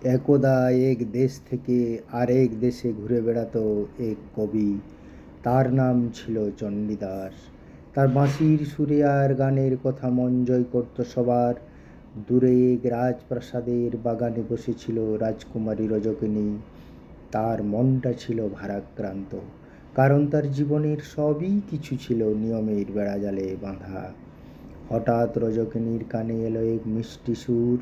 একদা এক দেশ থেকে আরেক দেশে ঘুরে বেড়াতো এক কবি। তার নাম ছিল চণ্ডীদাস। তার বাঁশির সুরে আর গানের কথা মন জয় করত সবার। দূরে এক রাজপ্রাসাদের বাগানে বসেছিল রাজকুমারী রজকিনী। তার মনটা ছিল ভারাক্রান্ত, কারণ তার জীবনের সবই কিছু ছিল নিয়মের বেড়াজালে বাঁধা। হঠাৎ রজকিনীর কানে এলো এক মিষ্টি সুর।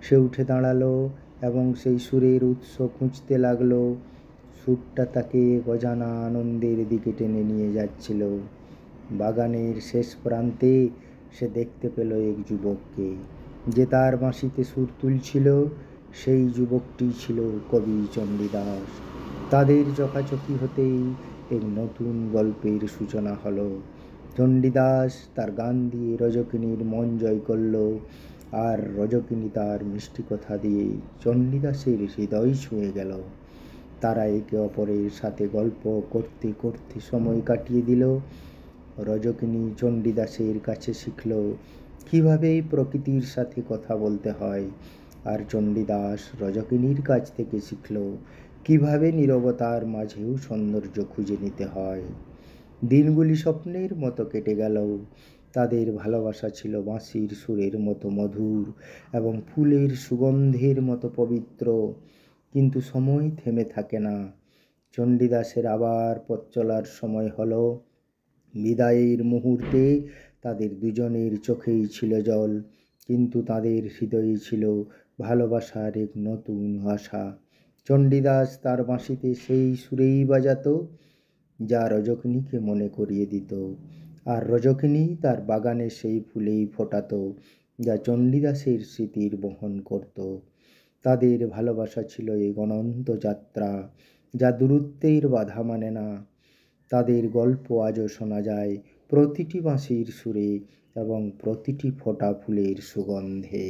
সে উঠে দাঁড়ালো এবং সেই সুরের উৎস খুঁজতে লাগলো। সুরটা তাকে এক অজানা আনন্দের দিকে টেনে নিয়ে যাচ্ছিল। বাগানের শেষ প্রান্তে সে দেখতে পেল এক যুবককে, যে তার বাঁশিতে সুর তুলছিল। সেই যুবকটি ছিল কবি চণ্ডীদাস। তাদের চোখাচোখি হতেই এক নতুন গল্পের সূচনা হলো। চণ্ডীদাস তার গান দিয়ে রজকিনীর মন জয় করল, আর রজকিনী তার মিষ্টি কথা দিয়ে চণ্ডীদাসের হৃদয় ছুঁয়ে গেল। তারা একে অপরের সাথে গল্প করতে করতে সময় কাটিয়ে দিল। রজকিনী চণ্ডীদাসের কাছে শিখল কীভাবে প্রকৃতির সাথে কথা বলতে হয়, আর চণ্ডীদাস রজকিনীর কাছ থেকে শিখল কীভাবে নীরবতার মাঝেও সৌন্দর্য খুঁজে নিতে হয়। দিনগুলি স্বপ্নের মতো কেটে গেল। তাদের ভালোবাসা ছিল বাঁশির সুরের মতো মধুর এবং ফুলের সুগন্ধের মতো পবিত্র। কিন্তু সময় থেমে থাকে না। চণ্ডীদাসের আবার পথ চলার সময় হলো। বিদায়ের মুহূর্তে তাদের দুজনের চোখেই ছিল জল, কিন্তু তাদের হৃদয়ে ছিল ভালোবাসার এক নতুন আশা। চণ্ডীদাস তার বাঁশিতে সেই সুরেই বাজাতো যা রজকিনীকে মনে করিয়ে দিত, আর রজকিনী তার বাগানে সেই ফুলেই ফোটাতো যা চণ্ডীদাসের স্মৃতির বহন করত। তাদের ভালোবাসা ছিল এক অনন্ত যাত্রা, যা দূরত্বের বাধা মানে না। তাদের গল্প আজও শোনা যায় প্রতিটি বাঁশির সুরে এবং প্রতিটি ফোঁটা ফুলের সুগন্ধে।